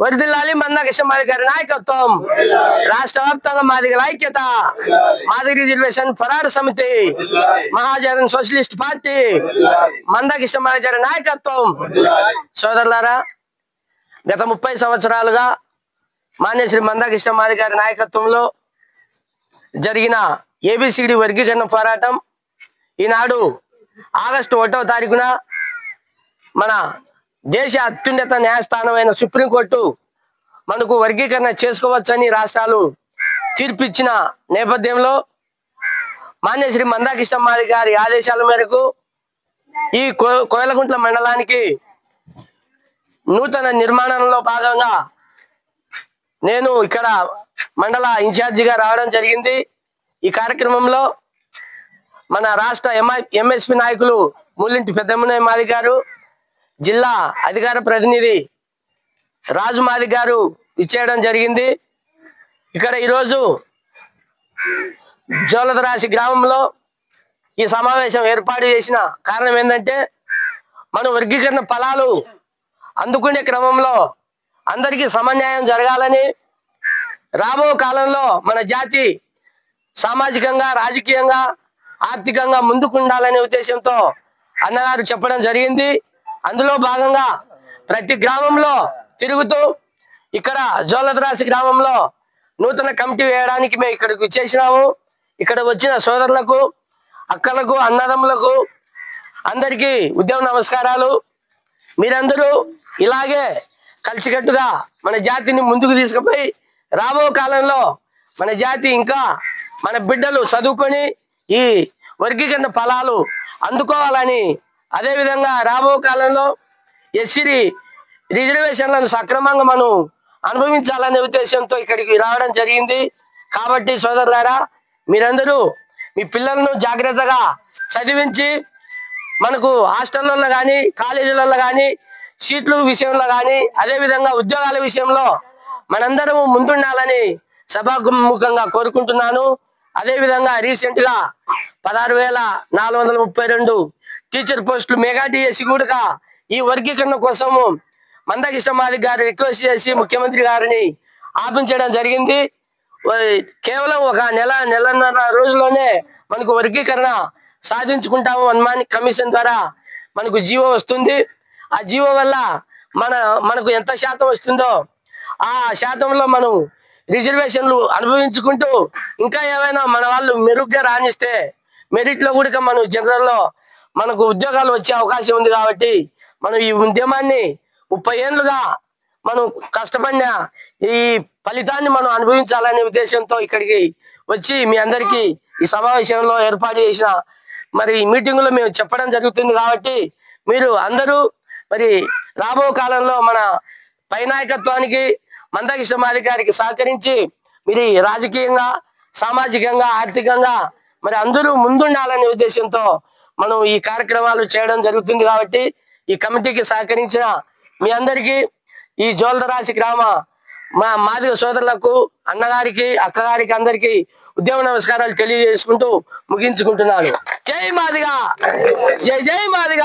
వర్ధిల్లాలి మందా కృష్ణమాది గారి నాయకత్వం, రాష్ట్ర వ్యాప్తంగా మాదిగల ఐక్యత, మాదిగ రిజర్వేషన్ పోరాట సమితి, మహాజన్ సోషలిస్ట్ పార్టీ, మందా కృష్ణమాది గారి నాయకత్వం. సోదరులారా, గత 30 సంవత్సరాలుగా మాన్యశ్రీ మందా కృష్ణమాది గారి నాయకత్వంలో జరిగిన ఏబిసిడి వర్గీకరణ పోరాటం ఈనాడు ఆగస్టు 1వ తారీఖున మన దేశ అత్యున్నత న్యాయస్థానమైన సుప్రీంకోర్టు మనకు వర్గీకరణ చేసుకోవచ్చని రాష్ట్రాలు తీర్పిచ్చిన నేపథ్యంలో మాన్యశ్రీ మందా కృష్ణమాది గారి ఆదేశాల మేరకు ఈ కోయలకుంట్ల మండలానికి నూతన నిర్మాణంలో భాగంగా నేను ఇక్కడ మండల ఇన్ఛార్జిగా రావడం జరిగింది. ఈ కార్యక్రమంలో మన రాష్ట్ర ఎంఎస్పి నాయకులు మూలింటి పెద్దమ్మనయ్య మాది గారు, జిల్లా అధికార ప్రతినిధి రాజు మాది గారు ఇచ్చేయడం జరిగింది. ఇక్కడ ఈరోజు జోలదరాశి గ్రామంలో ఈ సమావేశం ఏర్పాటు చేసిన కారణం ఏంటంటే, మన వర్గీకరణ ఫలాలు అందుకునే క్రమంలో అందరికీ సమన్యాయం జరగాలని, రాబో కాలంలో మన జాతి సామాజికంగా, రాజకీయంగా, ఆర్థికంగా ముందుకుండాలనే ఉద్దేశంతో అన్నగారు చెప్పడం జరిగింది. అందులో భాగంగా ప్రతి గ్రామంలో తిరుగుతూ ఇక్కడ జోలదరాశి గ్రామంలో నూతన కమిటీ వేయడానికి మేము ఇక్కడికి వచ్చేసినాము. ఇక్కడ వచ్చిన సోదరులకు, అక్కలకు, అన్నదమ్ములకు అందరికీ ఉద్యమ నమస్కారాలు. మీరందరూ ఇలాగే కలిసికట్టుగా మన జాతిని ముందుకు తీసుకుపోయి రాబో కాలంలో మన జాతి ఇంకా మన బిడ్డలు చదువుకొని ఈ వర్గీకరణ ఫలాలు అందుకోవాలని, అదేవిధంగా రాబో కాలంలో ఎస్సీ రిజర్వేషన్లను సక్రమంగా మనం అనుభవించాలనే ఉద్దేశంతో ఇక్కడికి రావడం జరిగింది. కాబట్టి సోదరులారా, మీరందరూ మీ పిల్లలను జాగ్రత్తగా చదివించి మనకు హాస్టల్లో కానీ, కాలేజీలలో కానీ, సీట్ల విషయంలో కానీ, అదేవిధంగా ఉద్యోగాల విషయంలో మనందరము ముందుండాలని సభాముఖంగా కోరుకుంటున్నాను. అదేవిధంగా రీసెంట్గా 16,432 టీచర్ పోస్టులు మెగా డిఎస్సి కూడా ఈ వర్గీకరణ కోసము మందా కృష్ణమాది గారు రిక్వెస్ట్ చేసి ముఖ్యమంత్రి గారిని ఆపించడం జరిగింది. కేవలం ఒక నెలన్నర రోజుల్లోనే మనకు వర్గీకరణ సాధించుకుంటాము. వన్మాన్ కమిషన్ ద్వారా మనకు జీవో వస్తుంది. ఆ జీవో వల్ల మనకు ఎంత శాతం వస్తుందో ఆ శాతంలో మనం రిజర్వేషన్లు అనుభవించుకుంటూ ఇంకా ఏమైనా మన వాళ్ళు మెరుగ్గా రాణిస్తే మెరిట్లో కూడా మనం జనరల్లో మనకు ఉద్యోగాలు వచ్చే అవకాశం ఉంది. కాబట్టి మనం ఈ ఉద్యమాన్ని 30 ఏళ్ళుగా మనం కష్టపడిన ఈ ఫలితాన్ని మనం అనుభవించాలనే ఉద్దేశంతో ఇక్కడికి వచ్చి మీ అందరికీ ఈ సమావేశంలో ఏర్పాటు చేసిన మరి మీటింగులో మేము చెప్పడం జరుగుతుంది. కాబట్టి మీరు అందరూ మరి రాబో కాలంలో మన పై నాయకత్వానికి, మందా కృష్ణమాది గారికి సహకరించి మీరు రాజకీయంగా, సామాజికంగా, ఆర్థికంగా మరి అందరూ ముందుండాలనే ఉద్దేశంతో మనం ఈ కార్యక్రమాలు చేయడం జరుగుతుంది. కాబట్టి ఈ కమిటీకి సహకరించిన మీ అందరికీ, ఈ జోలదరాశి గ్రామ మా మాదిగ సోదరులకు, అన్నగారికి, అక్కగారికి అందరికీ ఉద్యమ నమస్కారాలు తెలియజేసుకుంటూ ముగించుకుంటున్నాను. జై మాదిగ, జై జై మాదిగ.